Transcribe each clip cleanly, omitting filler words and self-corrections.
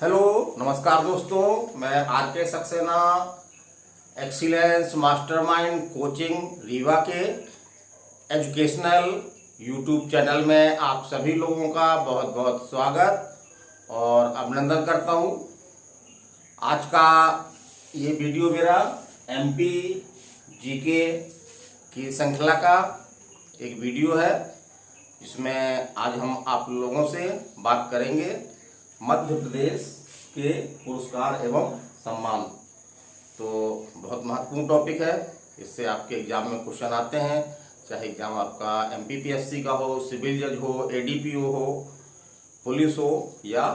Hello नमस्कार दोस्तों, मैं आर के Saxena excellence mastermind coaching Rewa के एजुकेशनल यूट्यूब चैनल में आप सभी लोगों का बहुत बहुत स्वागत और अभिनंदन करता हूं। आज का ये वीडियो मेरा एमपी जीके की श्रृंखला का एक वीडियो है, जिसमें आज हम आप लोगों से बात करेंगे मध्य प्रदेश के पुरस्कार एवं सम्मान। तो बहुत महत्वपूर्ण टॉपिक है, इससे आपके एग्जाम में क्वेश्चन आते हैं, चाहे एग्जाम आपका एमपीपीएससी का हो, सिविल जज हो, एडीपीओ हो, पुलिस हो या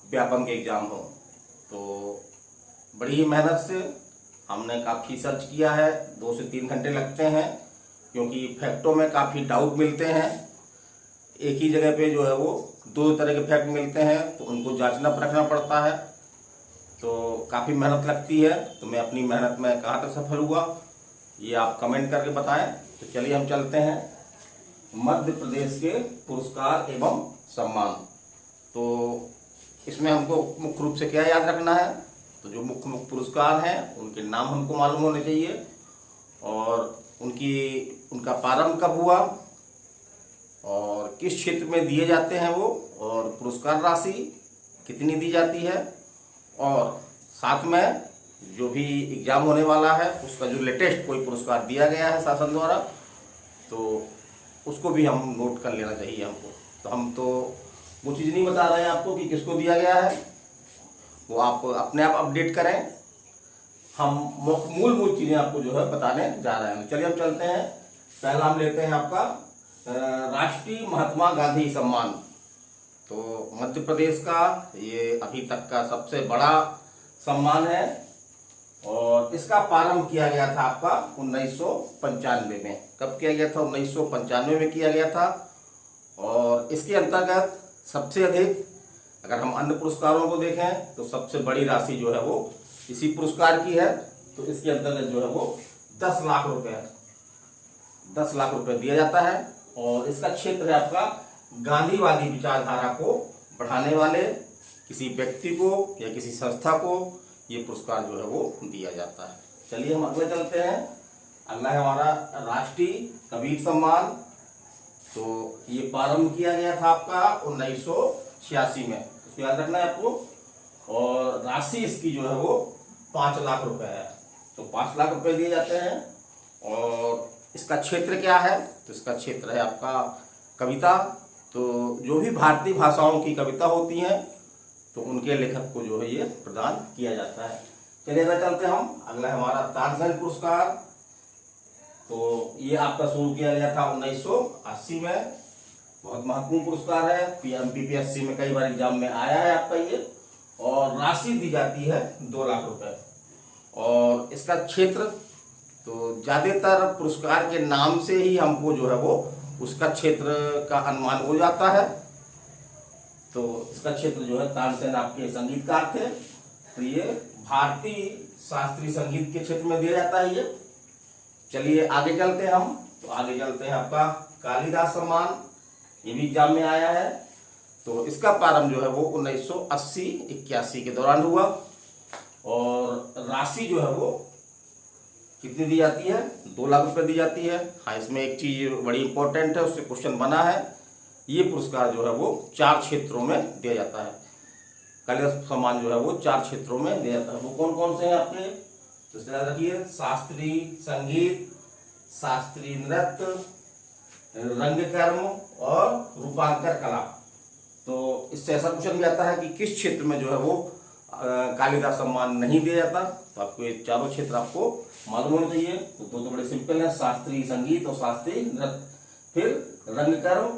व्यापम के एग्जाम हो। तो बड़ी ही मेहनत से हमने काफ़ी सर्च किया है, 2 से 3 घंटे लगते हैं, क्योंकि फैक्टों में काफ़ी डाउट मिलते हैं। एक ही जगह पे जो है वो 2 तरह के फैक्ट मिलते हैं, तो उनको जांचना परखना पड़ता है, तो काफ़ी मेहनत लगती है। तो मैं अपनी मेहनत में कहाँ तक सफल हुआ ये आप कमेंट करके बताएं। तो चलिए हम चलते हैं मध्य प्रदेश के पुरस्कार एवं सम्मान। तो इसमें हमको मुख्य रूप से क्या याद रखना है, तो जो मुख्य मुख्य पुरस्कार हैं उनके नाम हमको मालूम होने चाहिए और उनका प्रारंभ कब हुआ और किस क्षेत्र में दिए जाते हैं वो, और पुरस्कार राशि कितनी दी जाती है, और साथ में जो भी एग्जाम होने वाला है उसका जो लेटेस्ट कोई पुरस्कार दिया गया है शासन द्वारा, तो उसको भी हम नोट कर लेना चाहिए हमको। तो हम तो वो चीज़ नहीं बता रहे हैं आपको कि किसको दिया गया है, वो आप अपने आप अपडेट करें। हम मूल चीज़ें आपको जो है बताने जा रहे हैं। चलिए हम चलते हैं। पहला हम लेते हैं आपका राष्ट्रीय महात्मा गांधी सम्मान। तो मध्य प्रदेश का ये अभी तक का सबसे बड़ा सम्मान है और इसका प्रारंभ किया गया था आपका 1995 में। कब किया गया था? 1995 में किया गया था। और इसके अंतर्गत सबसे अधिक, अगर हम अन्य पुरस्कारों को देखें तो सबसे बड़ी राशि जो है वो इसी पुरस्कार की है। तो इसके अंतर्गत जो है वो 10 लाख रुपए दिया जाता है। और इसका क्षेत्र है आपका गांधीवादी विचारधारा को बढ़ाने वाले किसी व्यक्ति को या किसी संस्था को ये पुरस्कार जो है वो दिया जाता है। चलिए हम अगले चलते हैं। अगला है हमारा राष्ट्रीय कबीर सम्मान। तो ये प्रारंभ किया गया था आपका 1986 में, इसको याद रखना है आपको। और राशि इसकी जो है वो 5 लाख रुपए है। तो 5 लाख रुपए दिए जाते हैं। और इसका क्षेत्र क्या है? तो इसका क्षेत्र है आपका कविता। तो जो भी भारतीय भाषाओं की कविता होती हैं तो उनके लेखक को जो है ये प्रदान किया जाता है। चलिए अगर चलते हम, अगला है हमारा तानसेन पुरस्कार। तो ये आपका शुरू किया गया था 1980 में। बहुत महत्वपूर्ण पुरस्कार है, एमपीपीएससी में कई बार एग्जाम में आया है आपका ये। और राशि दी जाती है 2 लाख रुपए। और इसका क्षेत्र, तो ज़्यादातर पुरस्कार के नाम से ही हमको जो है वो उसका क्षेत्र का अनुमान हो जाता है। तो इसका क्षेत्र जो है, तानसेन आपके संगीतकार थे, तो ये भारतीय शास्त्रीय संगीत के क्षेत्र में दिया जाता है ये। चलिए आगे चलते हैं हम। तो आगे चलते हैं आपका कालिदास सम्मान। ये भी एग्जाम में आया है। तो इसका प्रारंभ जो है वो 1980-81 के दौरान हुआ। और राशि जो है वो कितनी दी जाती है? 2 लाख रुपए दी जाती है। हाँ, इसमें एक चीज बड़ी इंपॉर्टेंट है, उससे क्वेश्चन बना है। ये पुरस्कार जो है वो 4 क्षेत्रों में दिया जाता है। कालिदास सम्मान जो है वो 4 क्षेत्रों में दिया जाता है। वो कौन कौन से हैं आपके? तो याद रखिए, शास्त्रीय संगीत, शास्त्रीय नृत्य, रंगकर्म और रूपांतर कला। तो इससे ऐसा क्वेश्चन भी आता है कि किस क्षेत्र में जो है वो कालिदास सम्मान नहीं दिया जाता। तो आपको ये चारों क्षेत्र आपको मालूम होने चाहिए। तो 2 बड़े सिंपल हैं, शास्त्रीय संगीत और शास्त्रीय नृत्य। फिर रंगकर्म,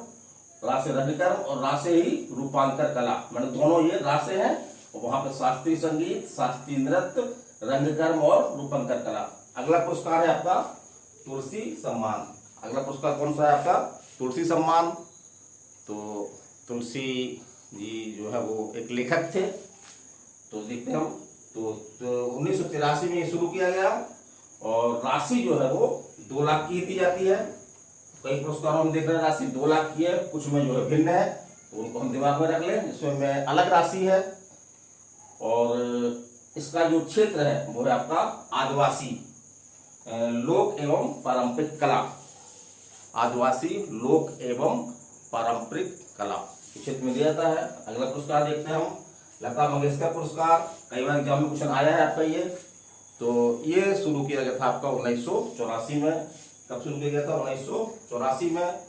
रासे रंगकर्म और रासे ही रूपांतर कला, मतलब दोनों ये रासे हैं। और वहां पे शास्त्रीय संगीत, शास्त्रीय नृत्य, रंगकर्म और रूपांतर कला। अगला पुरस्कार है आपका तुलसी सम्मान। अगला पुरस्कार कौन सा है आपका? तुलसी सम्मान। तो तुलसी जी जो है वो एक लेखक थे। तो देखते हैं हम। तो 1983 में शुरू किया गया और राशि जो है वो 2 लाख की दी जाती है। कई पुरस्कारों में देख रहे हैं राशि 2 लाख की है, कुछ में जो है भिन्न है, तो उनको हम दिमाग में रख लें। इसमें अलग राशि है और इसका जो क्षेत्र है वो है आपका आदिवासी लोक एवं पारंपरिक कला, आदिवासी लोक एवं पारंपरिक कला के क्षेत्र में दिया जाता है। अगला पुरस्कार देखते हैं हम, लता मंगेशकर पुरस्कार। कई बार एग्जाम में क्वेश्चन आया है आपका ये। तो ये शुरू किया गया था आपका 1984 में। कब शुरू किया गया था? 1984 में।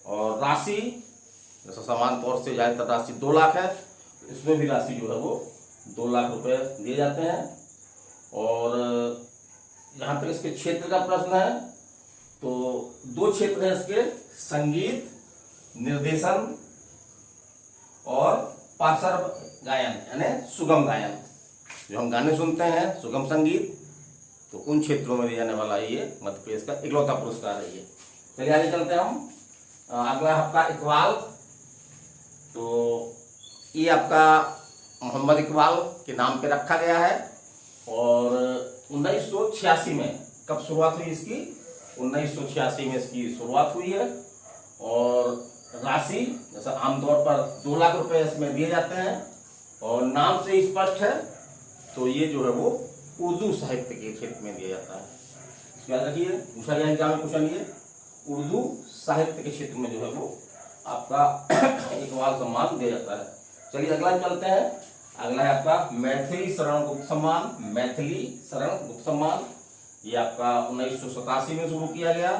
और राशि जैसा समान तौर से ज्यादातर राशि 2 लाख है, इसमें भी राशि जो है वो 2 लाख रुपए दिए जाते हैं। और जहाँ तक इसके क्षेत्र का प्रश्न है तो 2 क्षेत्र है इसके, संगीत निर्देशन और पार्श्व गायन यानी सुगम गायन। जो हम गाने सुनते हैं सुगम संगीत, तो उन क्षेत्रों में दिया जाने वाला ये मध्य प्रदेश का इकलौता पुरस्कार है ये। चलिए आगे चलते हैं हम। अगला आपका इकबाल। तो ये आपका मोहम्मद इकबाल के नाम पे रखा गया है। और 1986 में कब शुरुआत हुई इसकी? 1986 में इसकी शुरुआत हुई है। और राशि जैसा आमतौर पर 2 लाख रुपए इसमें दिए जाते हैं। और नाम से स्पष्ट है तो ये जो है वो उर्दू साहित्य के क्षेत्र में दिया जाता है। इसको याद रखिए, पूछा गया एग्जाम में क्वेश्चन ये, उर्दू साहित्य के क्षेत्र में जो है वो आपका इकबाल सम्मान दिया जाता है। चलिए अगला चलते हैं। अगला है आपका मैथिली शरण गुप्त सम्मान। मैथिली शरण गुप्त सम्मान ये आपका 1987 में शुरू किया गया।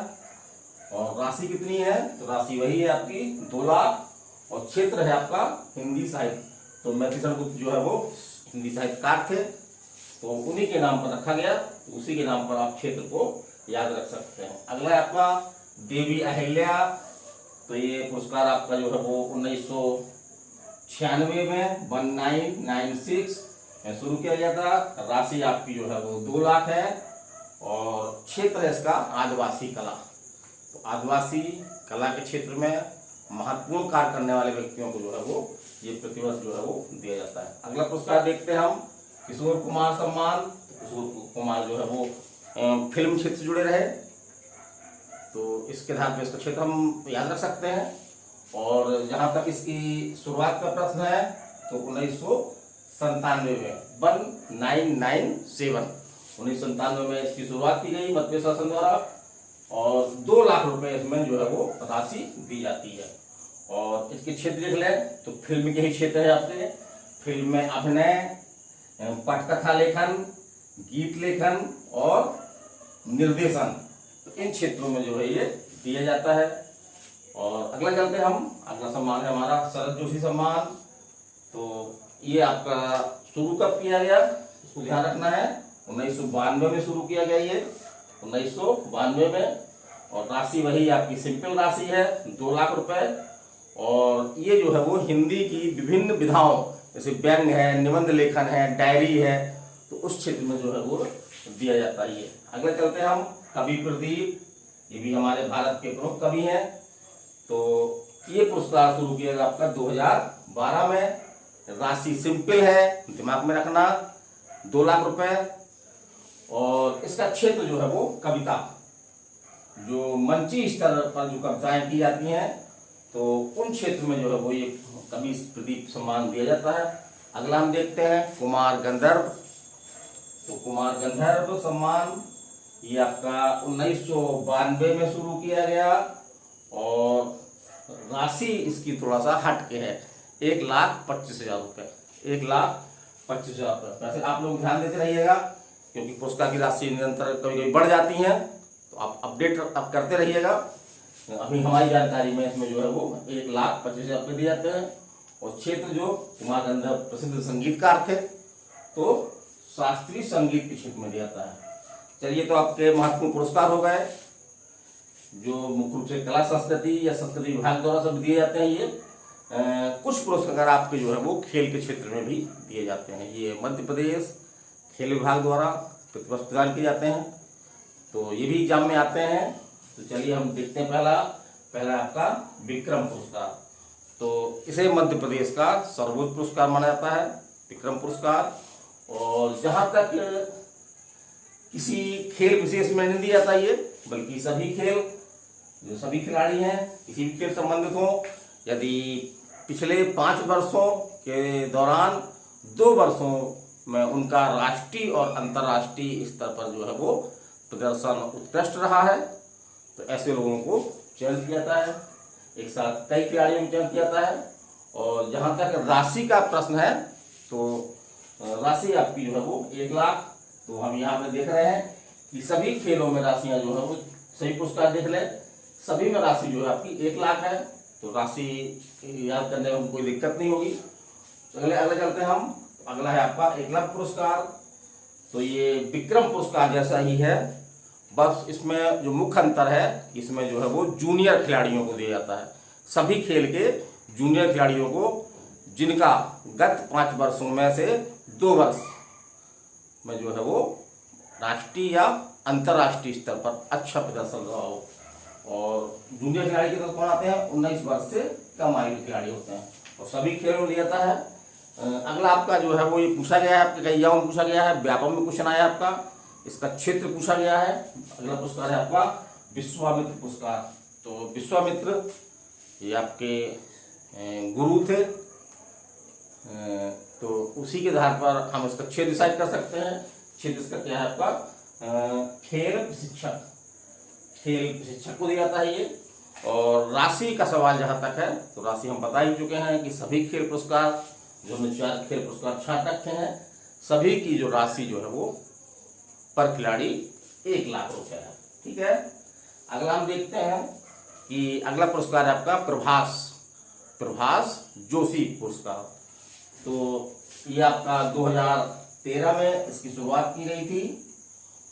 और राशि कितनी है? तो राशि वही है आपकी 2 लाख। और क्षेत्र है आपका हिंदी साहित्य। तो मैथिली शरण गुप्त जो है वो हिंदी साहित्यकार थे, तो उन्हीं के नाम पर रखा गया। तो उसी के नाम पर आप क्षेत्र को याद रख सकते हैं। अगला है आपका देवी अहिल्या। तो ये पुरस्कार आपका जो है वो 1996 में 1996 में शुरू किया गया था। राशि आपकी जो है वो 2 लाख है। और क्षेत्र है इसका आदिवासी कला। तो आदिवासी कला के क्षेत्र में महत्वपूर्ण कार्य करने वाले व्यक्तियों को जो है वो ये प्रतिवर्ष जो है वो दिया जाता है। अगला पुरस्कार देखते हैं हम, किशोर कुमार सम्मान। किशोर कुमार जो है वो फिल्म क्षेत्र से जुड़े रहे, तो इसके आधार पर इसका क्षेत्र हम याद रख सकते हैं। और जहाँ तक इसकी शुरुआत का प्रश्न है तो 1997 में 1997 1997 में इसकी शुरुआत की गई मध्य प्रदेश शासन द्वारा। और 2 लाख रुपए इसमें जो है वो राशि दी जाती है। और इसके क्षेत्र देख लें तो फिल्म के ही क्षेत्र है आपसे। फिल्म में अभिनय, पटकथा लेखन, गीत लेखन और निर्देशन, तो इन क्षेत्रों में जो है ये दिया जाता है। और अगला चलते हैं हम। अगला सम्मान है हमारा शरद जोशी सम्मान। तो ये आपका शुरू कब किया गया, इसको ध्यान रखना है। 1992 में शुरू किया गया ये, 1992 में। और राशि वही आपकी सिंपल राशि है 2 लाख रुपए। और ये जो है वो हिंदी की विभिन्न विधाओं जैसे व्यंग्य है, निबंध लेखन है, डायरी है, तो उस क्षेत्र में जो है वो दिया जाता है ये। अगला चलते हैं हम, कवि प्रदीप। ये भी हमारे भारत के प्रमुख कवि हैं। तो ये पुरस्कार शुरू किया गया आपका 2012 में। राशि सिंपल है, दिमाग में रखना, 2 लाख रुपए। और इसका क्षेत्र जो है वो कविता, जो मंची स्तर पर जो कविताएं की जाती हैं, तो उन क्षेत्र में जो है वो ये कवि प्रदीप सम्मान दिया जाता है। अगला हम देखते हैं कुमार गंधर्व। तो कुमार गंधर्व सम्मान ये आपका 1992 में शुरू किया गया। और राशि इसकी थोड़ा सा हट के है, 1,25,000 रुपये। 1,25,000 रुपये। वैसे आप लोग ध्यान देते रहिएगा, क्योंकि पुरस्कार की राशि निरंतर कभी कभी बढ़ जाती हैं, तो आप अपडेट आप करते रहिएगा। अभी हमारी जानकारी में इसमें जो है वो 1,25,000 रुपये दिए जाते हैं। और क्षेत्र जो कुमार गंधर्व प्रसिद्ध संगीतकार थे, तो शास्त्रीय संगीत के क्षेत्र में दिया जाता है। चलिए, तो आपके महत्वपूर्ण पुरस्कार हो गए, जो मुख्य रूप से कला संस्कृति या संस्कृति विभाग द्वारा सब दिए जाते हैं। ये कुछ पुरस्कार आपके जो है वो खेल के क्षेत्र में भी दिए जाते हैं। ये मध्य प्रदेश खेल विभाग द्वारा प्रतिवर्ष प्रदान किए जाते हैं, तो ये भी एग्जाम में आते हैं। तो चलिए हम देखते हैं पहला आपका विक्रम पुरस्कार। तो इसे मध्य प्रदेश का सर्वोच्च पुरस्कार माना जाता है, विक्रम पुरस्कार। और जहाँ तक किसी खेल विशेष में नहीं दिया जाता ये, बल्कि सभी खेल, जो सभी खिलाड़ी हैं किसी भी खेल संबंधित हो, यदि पिछले 5 वर्षों के दौरान 2 वर्षों में उनका राष्ट्रीय और अंतर्राष्ट्रीय स्तर पर जो है वो प्रदर्शन उत्कृष्ट रहा है, तो ऐसे लोगों को चयन किया जाता है। एक साथ कई खिलाड़ियों को चयन किया जाता है। और जहाँ तक राशि का प्रश्न है, तो राशि आपकी जो है वो 1 लाख। तो हम यहाँ पे देख रहे हैं कि सभी खेलों में राशियाँ जो है वो, सभी पुरस्कार देख लें, सभी में राशि जो है आपकी 1 लाख है। तो राशि याद करने में कोई दिक्कत नहीं होगी। तो अगले चलते हैं हम। अगला है आपका एकलव्य पुरस्कार। तो ये विक्रम पुरस्कार जैसा ही है, बस इसमें जो मुख्य अंतर है, इसमें जो है वो जूनियर खिलाड़ियों को दिया जाता है। सभी खेल के जूनियर खिलाड़ियों को जिनका गत 5 वर्षों में से 2 वर्ष में जो है वो राष्ट्रीय या अंतर्राष्ट्रीय स्तर पर अच्छा प्रदर्शन रहा हो। और जूनियर खिलाड़ी के तो कौन आते हैं, 19 वर्ष से कम आयु के खिलाड़ी होते हैं, और सभी खेलों में लिया जाता है। अगला आपका जो है वो ये पूछा गया है, आपके कई में पूछा गया है, व्यापक में क्वेश्चन आया आपका, इसका क्षेत्र पूछा गया है। अगला पुरस्कार है आपका विश्वामित्र पुरस्कार। तो विश्वामित्र ये आपके गुरु थे, तो उसी के आधार पर हम इसका क्षेत्र डिसाइड कर सकते हैं। क्षेत्र इसका क्या है आपका, खेल प्रशिक्षक, खेल प्रशिक्षक को दिया जाता है ये। और राशि का सवाल जहां तक है, तो राशि हम बता ही चुके हैं कि सभी खेल पुरस्कार, जो हमने 4 खेल पुरस्कार छाट रखे हैं, सभी की जो राशि जो है वो पर खिलाड़ी 1 लाख रुपए है। ठीक है। अगला हम देखते हैं कि अगला पुरस्कार है आपका प्रभास जोशी पुरस्कार। तो ये आपका 2013 में इसकी शुरुआत की गई थी,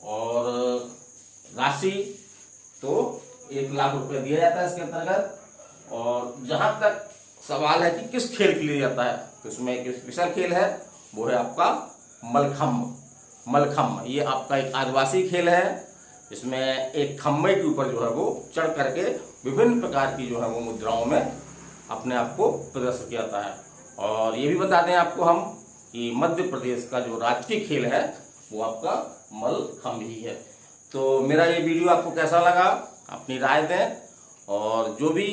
और राशि तो 1 लाख रुपए दिया जाता है इसके अंतर्गत। और जहां तक सवाल है कि किस खेल के लिए जाता है, तो इसमें एक स्पेशल खेल है, वो है आपका मलखम्ब। ये आपका एक आदिवासी खेल है। इसमें एक खम्भे के ऊपर जो है वो चढ़ करके विभिन्न प्रकार की जो है वो मुद्राओं में अपने आप को प्रदर्शित किया जाता है। और ये भी बता दें आपको हम कि मध्य प्रदेश का जो राष्ट्रीय खेल है वो आपका मलखम्ब ही है। तो मेरा ये वीडियो आपको कैसा लगा, अपनी राय दें। और जो भी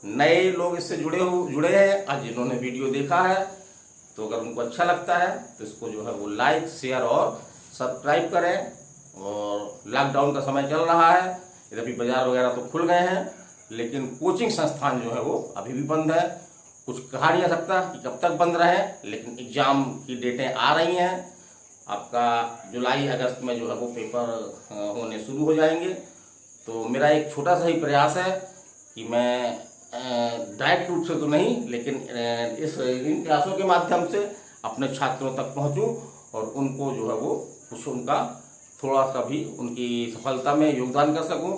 नए लोग इससे जुड़े हैं, आज जिन्होंने वीडियो देखा है, तो अगर उनको अच्छा लगता है तो इसको जो है वो लाइक, शेयर और सब्सक्राइब करें। और लॉकडाउन का समय चल रहा है, इधर भी बाजार वगैरह तो खुल गए हैं, लेकिन कोचिंग संस्थान जो है वो अभी भी बंद है। कुछ कहा नहीं जा सकता कि कब तक बंद रहे, लेकिन एग्जाम की डेटें आ रही हैं। आपका जुलाई अगस्त में जो है वो पेपर होने शुरू हो जाएंगे। तो मेरा एक छोटा सा ही प्रयास है कि मैं डायरेक्ट रूप से तो नहीं, लेकिन इन क्लासों के माध्यम से अपने छात्रों तक पहुंचूं और उनको जो है वो कुछ उनका थोड़ा सा भी उनकी सफलता में योगदान कर सकूं।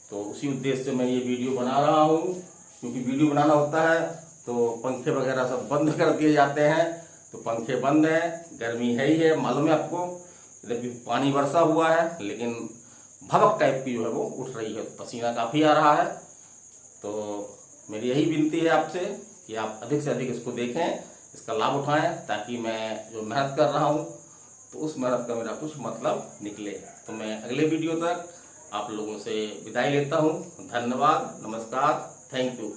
तो उसी उद्देश्य से मैं ये वीडियो बना रहा हूं, क्योंकि वीडियो बनाना होता है तो पंखे वगैरह सब बंद कर दिए जाते हैं। तो पंखे बंद हैं, गर्मी है ही है, मालूम है आपको। इधर भी पानी बरसा हुआ है, लेकिन भवक टाइप की जो है वो उठ रही है, पसीना काफ़ी आ रहा है। तो मेरी यही विनती है आपसे कि आप अधिक से अधिक इसको देखें, इसका लाभ उठाएं, ताकि मैं जो मेहनत कर रहा हूं तो उस मेहनत का मेरा कुछ मतलब निकले। तो मैं अगले वीडियो तक आप लोगों से विदाई लेता हूं। धन्यवाद, नमस्कार, थैंक यू।